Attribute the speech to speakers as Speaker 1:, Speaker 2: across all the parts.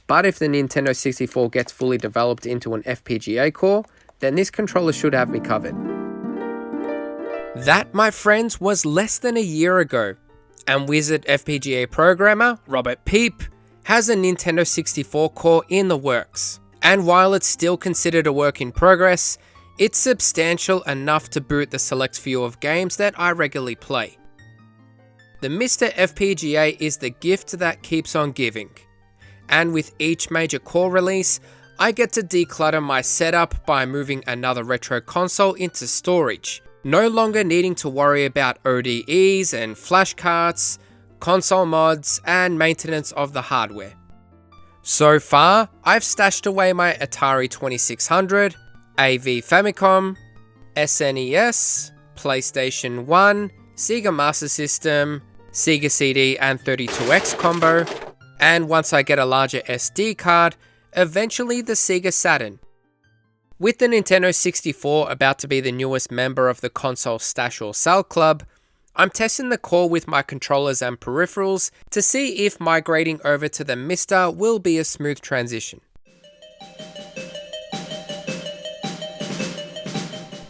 Speaker 1: But if the Nintendo 64 gets fully developed into an FPGA core, then this controller should have me covered. That, my friends, was less than a year ago, and Wizard FPGA programmer Robert Peip has a Nintendo 64 core in the works. And while it's still considered a work in progress, it's substantial enough to boot the select few of games that I regularly play. The Mister FPGA is the gift that keeps on giving. And with each major core release, I get to declutter my setup by moving another retro console into storage, no longer needing to worry about ODEs and flash carts, console mods, and maintenance of the hardware. So far, I've stashed away my Atari 2600, AV Famicom, SNES, PlayStation 1, Sega Master System, Sega CD and 32X combo, and once I get a larger SD card, eventually the Sega Saturn. With the Nintendo 64 about to be the newest member of the console stash or sell club, I'm testing the core with my controllers and peripherals to see if migrating over to the Mister will be a smooth transition.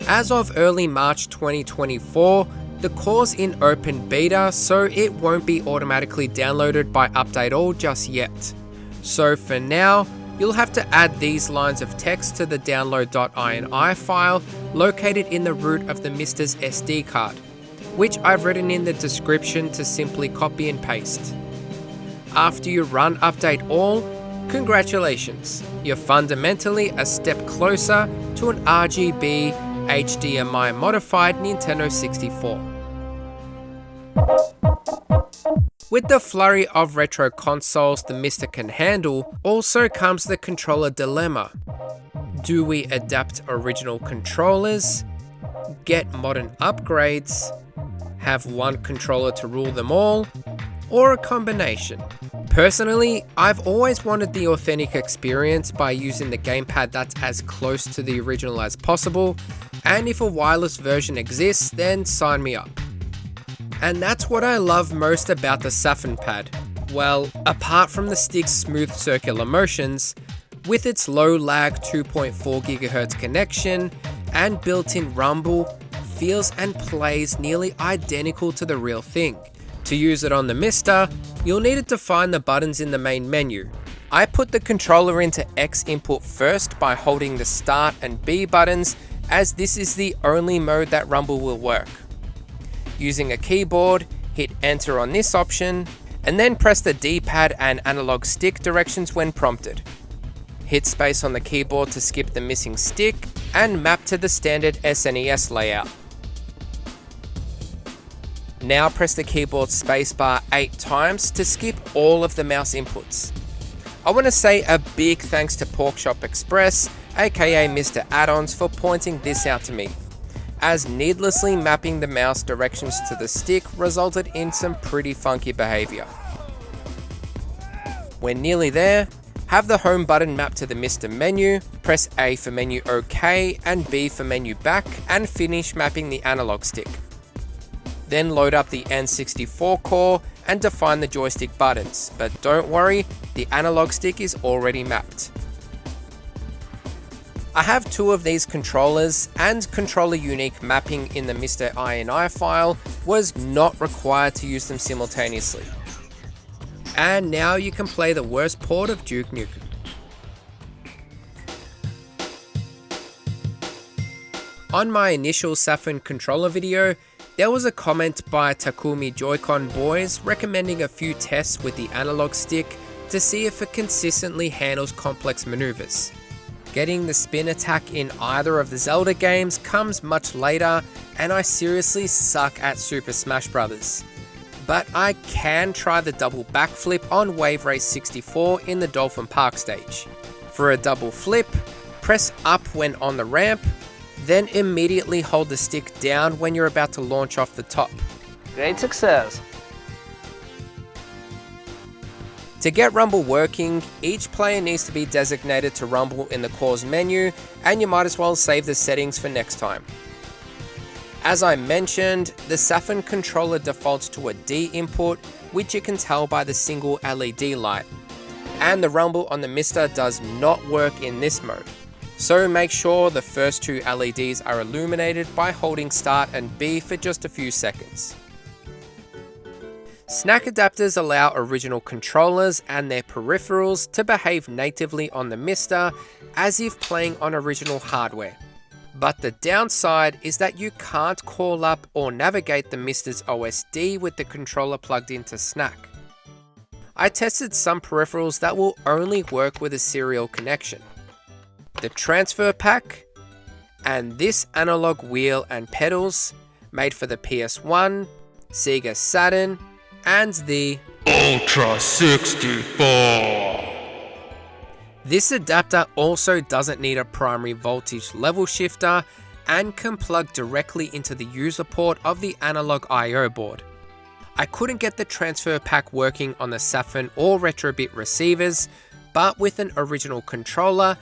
Speaker 1: As of early March 2024, the core's in open beta, so it won't be automatically downloaded by Update All just yet. So for now, you'll have to add these lines of text to the download.ini file located in the root of the Mister's SD card, which I've written in the description to simply copy and paste. After you run Update All, congratulations, you're fundamentally a step closer to an RGB HDMI modified Nintendo 64. With the flurry of retro consoles the Mister can handle, also comes the controller dilemma. Do we adapt original controllers, get modern upgrades, have one controller to rule them all, or a combination? Personally, I've always wanted the authentic experience by using the gamepad that's as close to the original as possible, and if a wireless version exists, then sign me up. And that's what I love most about the Saffun pad. Well, apart from the stick's smooth circular motions, with its low lag 2.4 GHz connection and built-in rumble, feels and plays nearly identical to the real thing. To use it on the Mister, you'll need to define the buttons in the main menu. I put the controller into X input first by holding the start and B buttons, as this is the only mode that rumble will work. Using a keyboard, hit enter on this option, and then press the D-pad and analog stick directions when prompted. Hit space on the keyboard to skip the missing stick, and map to the standard SNES layout. Now press the keyboard spacebar 8 times to skip all of the mouse inputs. I want to say a big thanks to Porkchop Express, aka Mr. Add-ons, for pointing this out to me, as needlessly mapping the mouse directions to the stick resulted in some pretty funky behavior. When nearly there, have the home button mapped to the Mister menu, press A for menu OK and B for menu back, and finish mapping the analog stick. Then load up the N64 core and define the joystick buttons, but don't worry, the analog stick is already mapped. I have 2 of these controllers, and controller unique mapping in the Mister INI file was not required to use them simultaneously. And now you can play the worst port of Duke Nukem. On my initial Saffun controller video, there was a comment by Takumi Joy-Con Boys recommending a few tests with the analog stick to see if it consistently handles complex maneuvers. Getting the spin attack in either of the Zelda games comes much later, and I seriously suck at Super Smash Bros. But I can try the double backflip on Wave Race 64 in the Dolphin Park stage. For a double flip, press up when on the ramp, then immediately hold the stick down when you're about to launch off the top.
Speaker 2: Great success!
Speaker 1: To get Rumble working, each player needs to be designated to Rumble in the core's menu, and you might as well save the settings for next time. As I mentioned, the Saffun controller defaults to a D input, which you can tell by the single LED light. and the rumble on the Mister does not work in this mode. So make sure the first two LEDs are illuminated by holding Start and B for just a few seconds. SNAC adapters allow original controllers and their peripherals to behave natively on the Mister as if playing on original hardware. But the downside is that you can't call up or navigate the Mister's OSD with the controller plugged into SNAC. I tested some peripherals that will only work with a serial connection. The transfer pack, and this analog wheel and pedals made for the PS1, Sega Saturn, and the Ultra 64. This adapter also doesn't need a primary voltage level shifter and can plug directly into the user port of the analog I/O board. I couldn't get the transfer pack working on the Saffun or Retrobit receivers, but with an original controller,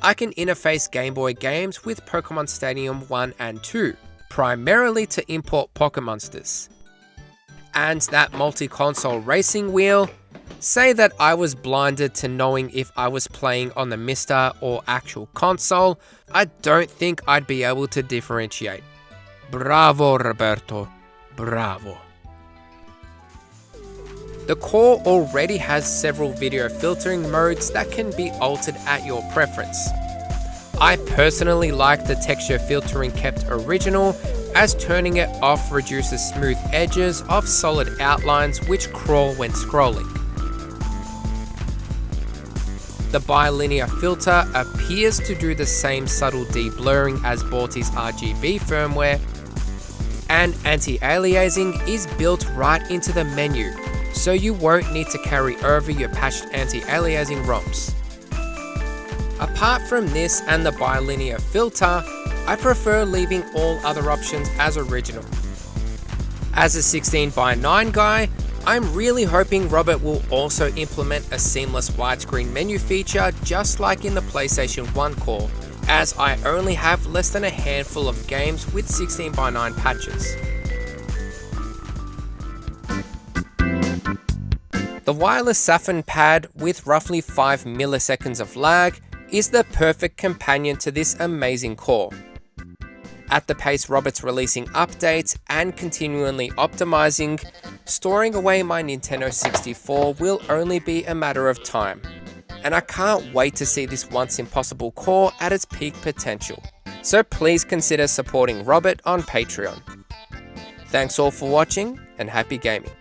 Speaker 1: I can interface Game Boy games with Pokemon Stadium 1 and 2, primarily to import Pokemonsters. And that multi-console racing wheel, say that I was blinded to knowing if I was playing on the Mister or actual console, I don't think I'd be able to differentiate. Bravo, Roberto, bravo. The core already has several video filtering modes that can be altered at your preference. I personally like the texture filtering kept original, as turning it off reduces smooth edges of solid outlines which crawl when scrolling. The bilinear filter appears to do the same subtle de-blurring as Borti's RGB firmware, and anti-aliasing is built right into the menu, so you won't need to carry over your patched anti-aliasing ROMs. Apart from this and the bilinear filter, I prefer leaving all other options as original. As a 16:9 guy, I'm really hoping Robert will also implement a seamless widescreen menu feature just like in the PlayStation 1 core, as I only have less than a handful of games with 16:9 patches. The wireless Saffun pad with roughly 5 milliseconds of lag is the perfect companion to this amazing core. At the pace Robert's releasing updates and continually optimizing, storing away my Nintendo 64 will only be a matter of time. And I can't wait to see this once impossible core at its peak potential. So please consider supporting Robert on Patreon. Thanks all for watching and happy gaming.